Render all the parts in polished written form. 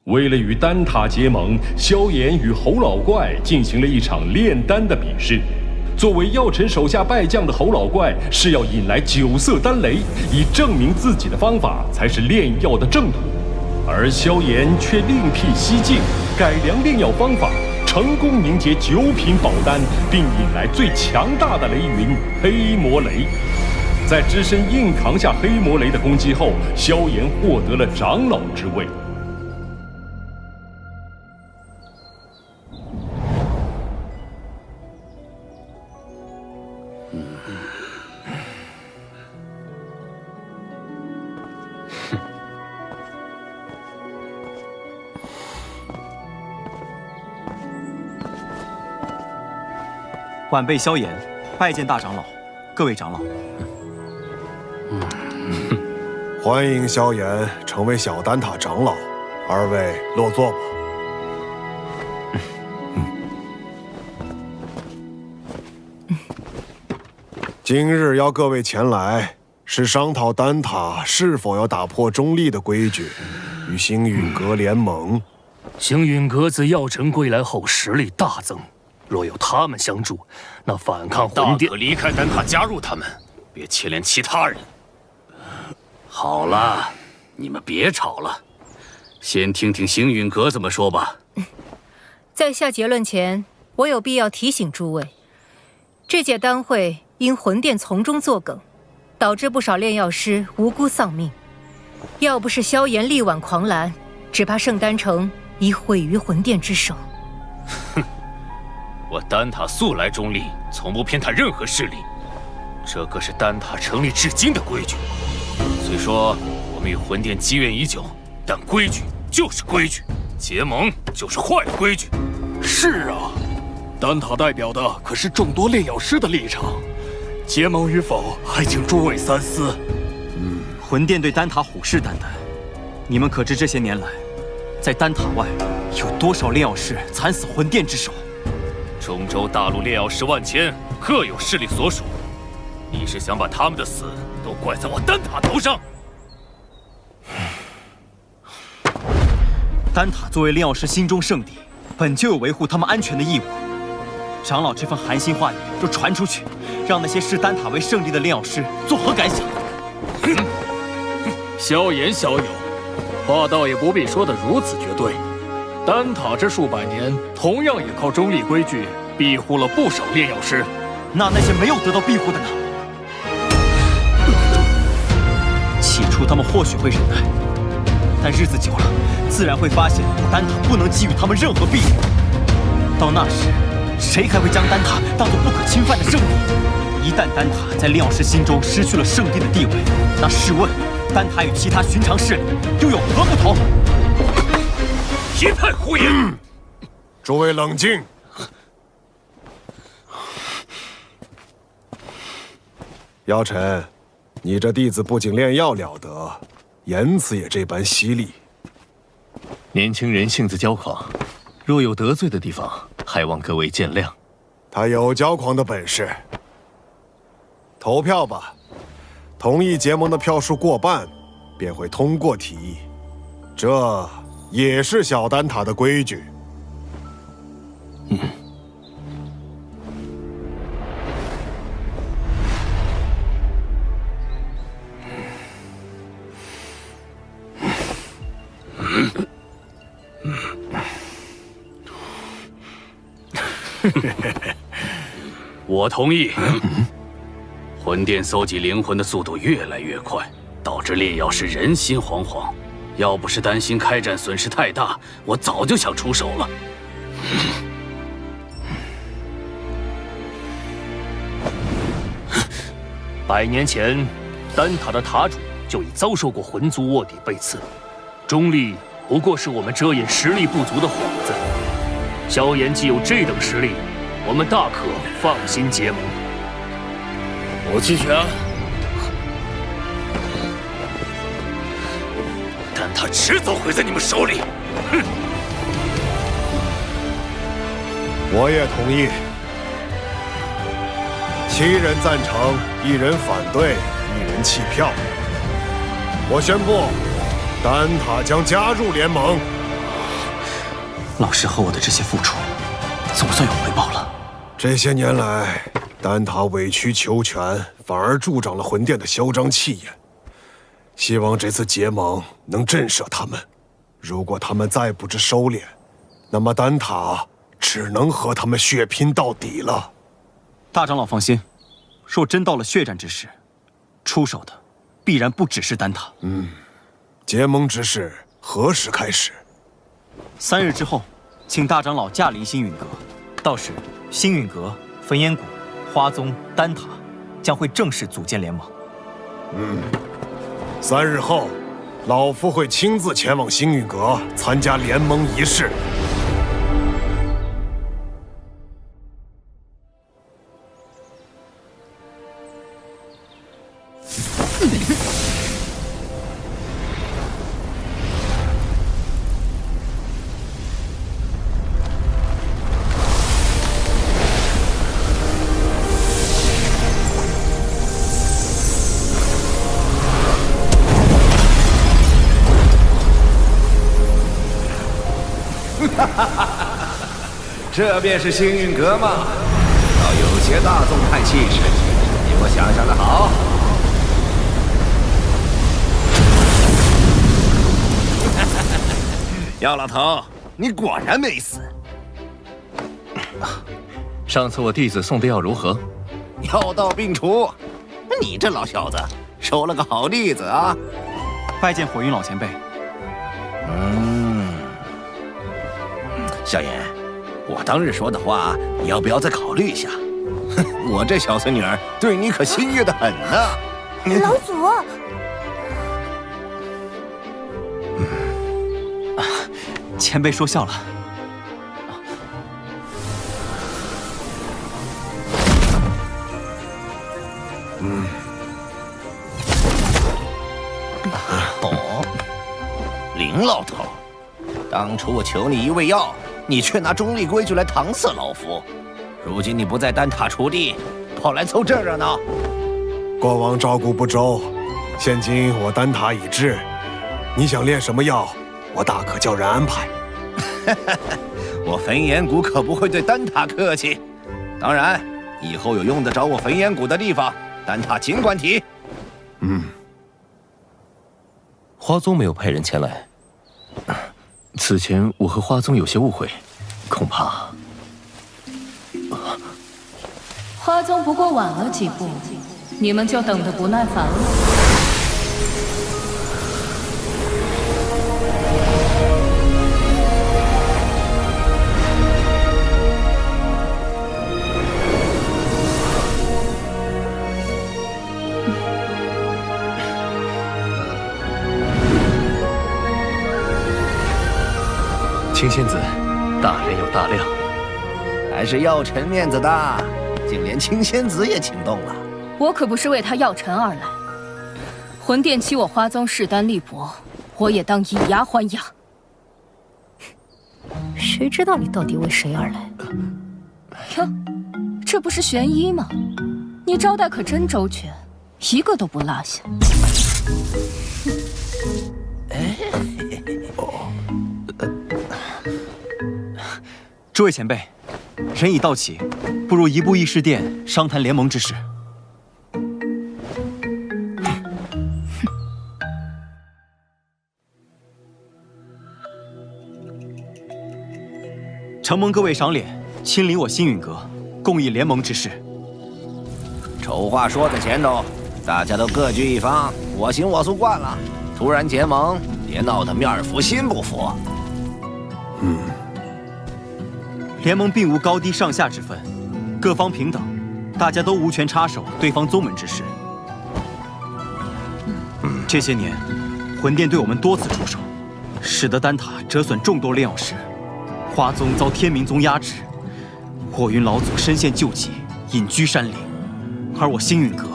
为了与丹塔结盟，萧炎与侯老怪进行了一场炼丹的比试。作为药尘手下败将的侯老怪是要引来9色丹雷，以证明自己的方法才是炼药的正途。而萧炎却另辟蹊径，改良炼药方法，成功凝结9品宝丹，并引来最强大的雷云黑魔雷。在只身硬扛下黑魔雷的攻击后，萧炎获得了长老之位。晚辈萧炎，拜见大长老，各位长老。欢迎萧炎成为小丹塔长老，二位落座吧。今日邀各位前来，是商讨丹塔是否要打破中立的规矩，与星陨阁联盟。星陨阁自药尘归来后实力大增，若有他们相助，那反抗魂殿，大可离开丹塔加入他们，别牵连其他人。好了，你们别吵了，先听听星陨阁怎么说吧。在下结论前，我有必要提醒诸位，这届丹会因魂殿从中作梗，导致不少炼药师无辜丧命。要不是萧炎力挽狂澜，只怕圣丹城已毁于魂殿之手。哼，我丹塔素来中立，从不偏袒任何势力，这可是丹塔成立至今的规矩。虽说我们与魂殿积怨已久，但规矩就是规矩，结盟就是坏规矩。是啊，丹塔代表的可是众多炼药师的立场，结盟与否还请诸位三思。魂殿对丹塔虎视眈眈，你们可知这些年来，在丹塔外有多少炼药师惨死魂殿之手？中州大陆炼药师万千，各有势力所属。你是想把他们的死都怪在我丹塔头上？丹塔作为炼药师心中圣地，本就有维护他们安全的义务。长老这番寒心话语若传出去，让那些视丹塔为圣地的炼药师作何感想？萧炎小友，话倒也不必说得如此绝对。丹塔这数百年，同样也靠中立规矩庇护了不少炼药师。那些没有得到庇护的呢？起初他们或许会忍耐，但日子久了，自然会发现丹塔不能给予他们任何庇护。到那时，谁还会将丹塔当作不可侵犯的圣地？一旦丹塔在炼药师心中失去了圣地的地位，那试问，丹塔与其他寻常势力又有何不同？别太胡言！诸位冷静。药尘，你这弟子不仅炼药了得，言辞也这般犀利。年轻人性子骄狂，若有得罪的地方，还望各位见谅。他有骄狂的本事。投票吧，同意结盟的票数过半，便会通过提议。这也是小丹塔的规矩。我同意。魂殿搜集灵魂的速度越来越快，导致炼药师人心惶惶。要不是担心开战损失太大，我早就想出手了。100年前，丹塔的塔主就已遭受过魂族卧底背刺，中立不过是我们遮掩实力不足的幌子。萧炎既有这等实力，我们大可放心结盟。我弃权。但他迟早毁在你们手里。哼！我也同意。7人赞成，1人反对，1人弃票。我宣布，丹塔将加入联盟。老师和我的这些付出，总算有回报了。这些年来，丹塔委曲求全，反而助长了魂殿的嚣张气焰。希望这次结盟能震慑他们。如果他们再不知收敛，那么丹塔只能和他们血拼到底了。大长老放心，若真到了血战之时，出手的必然不只是丹塔。结盟之事何时开始？3日之后，请大长老驾临星陨阁，到时星陨阁、焚炎谷、花宗、丹塔将会正式组建联盟。3日后，老夫会亲自前往星陨阁参加联盟仪式。这便是星陨阁吗？倒有些大宗派气势，比我想象的好。姚老头，你果然没死。上次我弟子送的药如何？药到病除。你这老小子收了个好弟子啊！拜见火云老前辈。萧炎，我当日说的话，你要不要再考虑一下？我这小孙女儿对你可心悦得很呢。老祖，前辈说笑了。林老头，当初我求你一味药，你却拿中立规矩来搪塞老夫。如今你不在丹塔锄地，跑来凑这热闹。过往照顾不周，现今我丹塔已至，你想炼什么药，我大可叫人安排。我焚炎谷可不会对丹塔客气。当然，以后有用得着我焚炎谷的地方，丹塔尽管提。花宗没有派人前来。此前我和花宗有些误会，恐怕花宗不过晚了几步，你们就等得不耐烦了。青仙子，大人有大量，还是药尘面子大，竟连青仙子也请动了。我可不是为他药尘而来，魂殿欺我花宗势单力薄，我也当以牙还牙。谁知道你到底为谁而来？哟，这不是玄一吗？你招待可真周全，一个都不落下。诸位前辈，人已到齐，不如移步议事殿商谈联盟之事。承蒙各位赏脸，亲临我星陨阁，共议联盟之事。丑话说在前头，大家都各据一方，我行我素惯了。突然结盟，别闹得面服心不服。联盟并无高低上下之分，各方平等，大家都无权插手对方宗门之事。这些年，魂殿对我们多次出手，使得丹塔折损众多炼药师，花宗遭天明宗压制，火云老祖身陷旧疾，隐居山林，而我星陨阁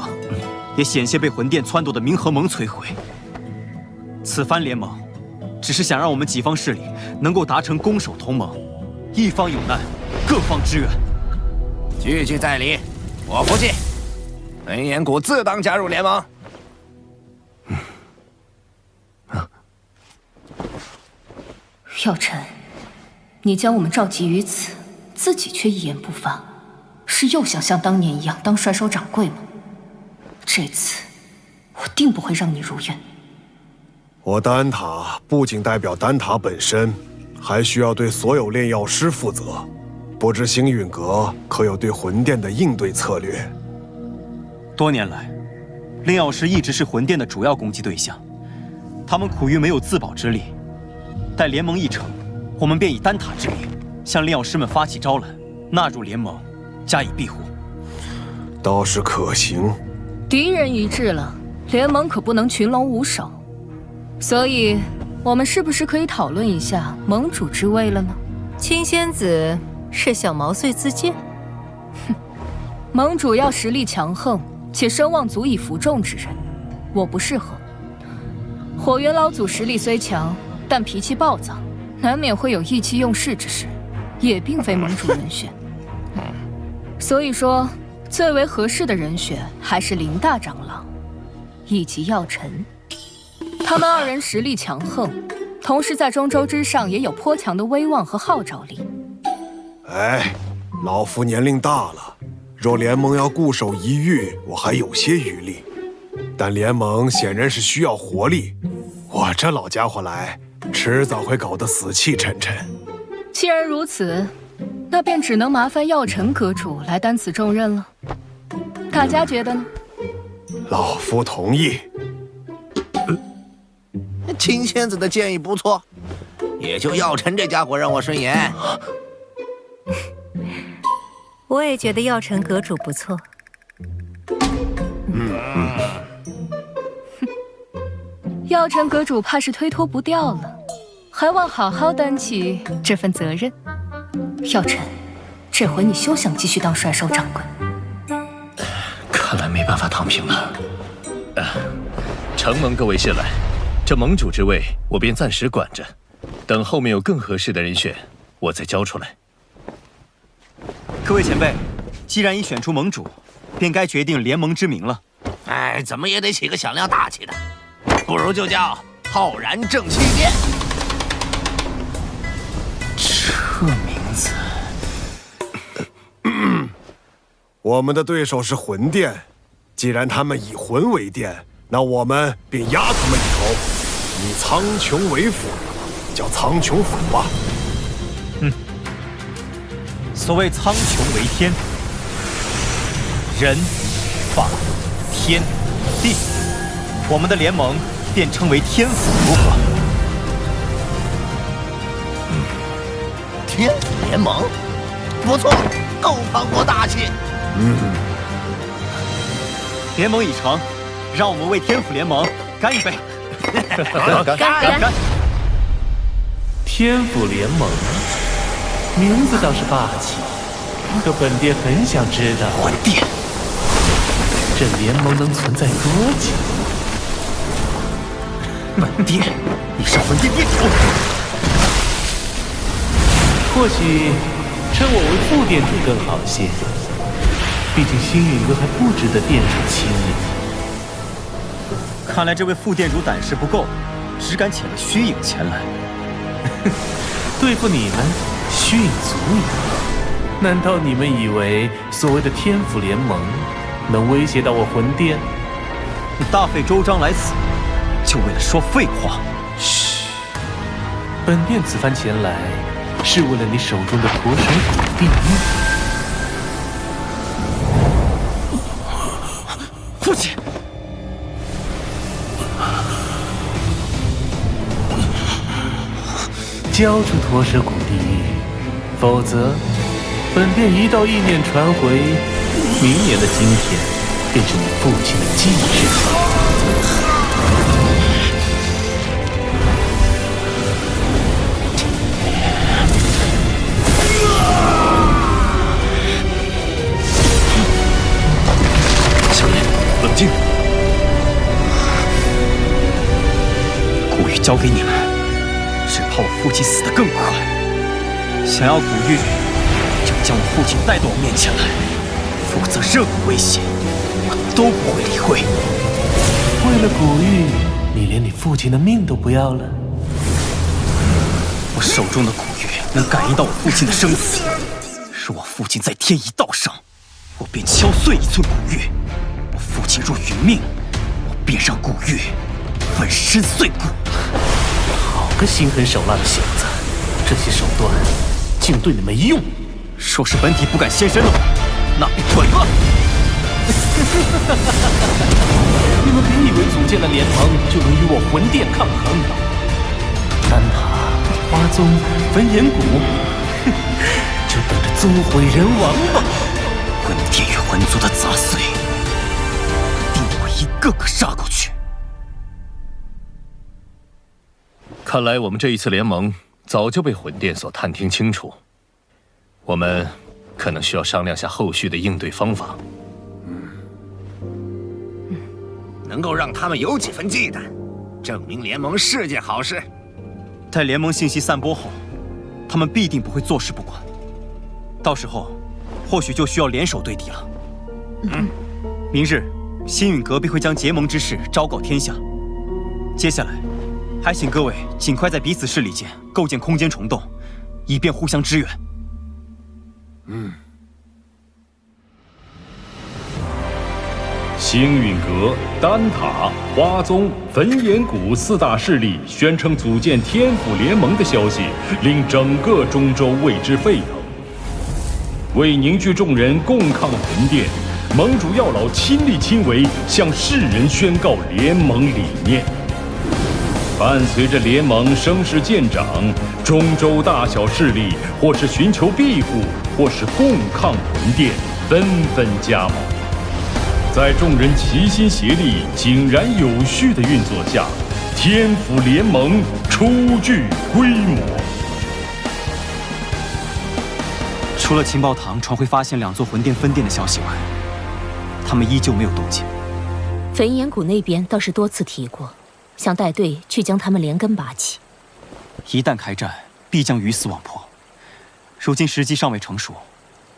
也险些被魂殿撺掇的冥河盟摧毁。此番联盟，只是想让我们几方势力能够达成攻守同盟。一方有难，各方支援。句句在理，我服气。焚炎谷自当加入联盟。药尘，你将我们召集于此，自己却一言不发，是又想像当年一样当帅首掌柜吗？这次我定不会让你如愿。我丹塔不仅代表丹塔本身，还需要对所有炼药师负责。不知星陨阁可有对魂殿的应对策略？多年来，炼药师一直是魂殿的主要攻击对象，他们苦于没有自保之力。待联盟一成，我们便以丹塔之名向炼药师们发起招揽，纳入联盟，加以庇护。倒是可行。敌人一致了，联盟可不能群龙无首。所以，我们是不是可以讨论一下盟主之位了呢？青仙子是想毛遂自荐？哼，盟主要实力强横且声望足以服众之人，我不适合。火元老祖实力虽强，但脾气暴躁，难免会有意气用事之时，也并非盟主人选。所以说，最为合适的人选还是林大长老以及药尘。他们二人实力强横，同时在中州之上也有颇强的威望和号召力。哎，老夫年龄大了，若联盟要固守一隅，我还有些余力。但联盟显然是需要活力，我这老家伙来，迟早会搞得死气沉沉。既然如此，那便只能麻烦药尘阁主来担此重任了。大家觉得呢？老夫同意。青仙子的建议不错，也就药尘这家伙让我顺眼。我也觉得药尘阁主不错。药尘阁主怕是推脱不掉了，还望好好担起这份责任。药尘，这回你休想继续当帅首掌柜。看来没办法躺平了。承蒙各位信赖，这盟主之位我便暂时管着，等后面有更合适的人选，我再交出来。各位前辈，既然已选出盟主，便该决定联盟之名了。哎，怎么也得起个响亮大气的，不如就叫浩然正气殿。这名字，我们的对手是魂殿，既然他们以魂为殿，那我们便压他们一头，以苍穹为府，叫苍穹府吧。所谓苍穹为天，人、法、天、地，我们的联盟便称为天府，如何？天府联盟，不错，够磅礴大气。联盟已成，让我们为天府联盟干一杯！干！天府联盟，名字倒是霸气，可本殿很想知道，魂殿，这联盟能存在多久？本殿，你是魂殿殿主。或许称我为副殿主更好些，毕竟星陨阁还不值得殿主亲临。看来这位副殿主胆识不够，只敢遣了虚影前来。对付你们，虚影足矣。难道你们以为所谓的天府联盟能威胁到我魂殿？你大费周章来此，就为了说废话？嘘，本殿此番前来，是为了你手中的驼神骨地狱。父亲，交出驼蛇骨地狱，否则本殿一道意念传回，明年的今天便是你父亲的忌日。小爷，冷静。古玉交给你们，只怕我父亲死得更快。想要古玉，就将我父亲带到我面前来，否则任何威胁，我都不会理会。为了古玉，你连你父亲的命都不要了？我手中的古玉能感应到我父亲的生死。若我父亲再添一道伤，我便敲碎1寸古玉；我父亲若殒命，我便让古玉粉身碎骨。好个心狠手辣的小子，这些手段竟对你没用。若是本体不敢现身的话，那便滚吧！你们别以为组建了联盟就能与我魂殿抗衡。丹塔、花宗、焚炎谷，就等着宗毁人亡吧！魂殿与魂族的杂碎，定会一个个杀过去。看来我们这一次联盟早就被魂殿所探听清楚，我们可能需要商量下后续的应对方法。能够让他们有几分忌惮，证明联盟是件好事。待联盟信息散播后，他们必定不会坐视不管。到时候，或许就需要联手对敌了。明日，星陨阁必会将结盟之事昭告天下。接下来，还请各位尽快在彼此势力间构建空间虫洞，以便互相支援。星陨阁、丹塔、花宗、焚炎谷4大势力宣称组建天府联盟的消息，令整个中州为之沸腾。为凝聚众人共抗魂殿，盟主药老亲力亲为，向世人宣告联盟理念。伴随着联盟声势渐长，中州大小势力或是寻求庇护，或是共抗魂殿，纷纷加盟。在众人齐心协力、井然有序的运作下，天府联盟初具规模。除了情报堂传回发现2座魂殿分殿的消息外，他们依旧没有动静。焚炎谷那边倒是多次提过，想带队去将他们连根拔起。一旦开战，必将鱼死网破。如今时机尚未成熟，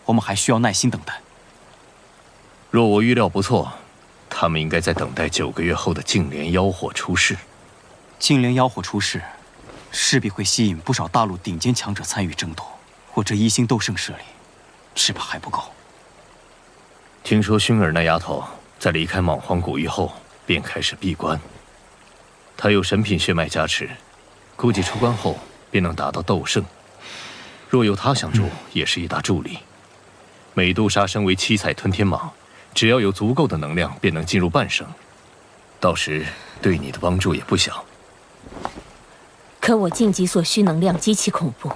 我们还需要耐心等待。若我预料不错，他们应该在等待9个月后的净莲妖火出世。净莲妖火出世，势必会吸引不少大陆顶尖强者参与争夺。我这1星斗圣势力，只怕还不够。听说薰儿那丫头在离开莽荒古域后便开始闭关，她有神品血脉加持，估计出关后便能达到斗圣。若有她相助，也是一大助力。美杜莎身为7彩吞天蟒，只要有足够的能量，便能进入半圣，到时对你的帮助也不小。可我晋级所需能量极其恐怖，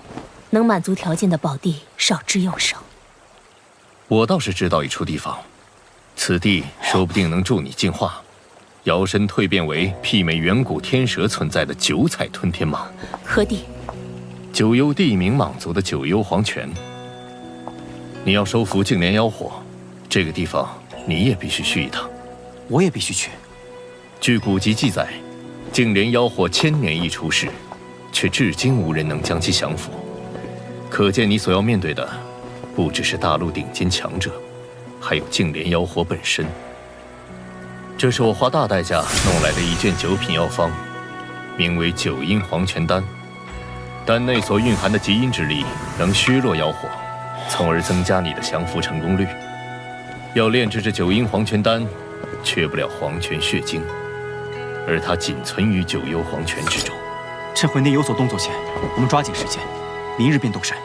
能满足条件的宝地少之又少。我倒是知道一处地方，此地说不定能助你进化，摇身蜕变为媲美远古天蛇存在的9彩吞天蟒。何地？九幽地冥蟒族的九幽黄泉。你要收服净莲妖火，这个地方你也必须去一趟。我也必须去。据古籍记载，净莲妖火1000年一出世，却至今无人能将其降服。可见你所要面对的，不只是大陆顶尖强者，还有净莲妖火本身。这是我花大代价弄来的一卷9品药方，名为9阴黄泉丹。丹内所蕴含的极阴之力，能削弱妖火，从而增加你的降服成功率。要炼制这9阴黄泉丹，缺不了黄泉血晶，而它仅存于9幽黄泉之中。趁魂殿有所动作前，我们抓紧时间，明日便动身。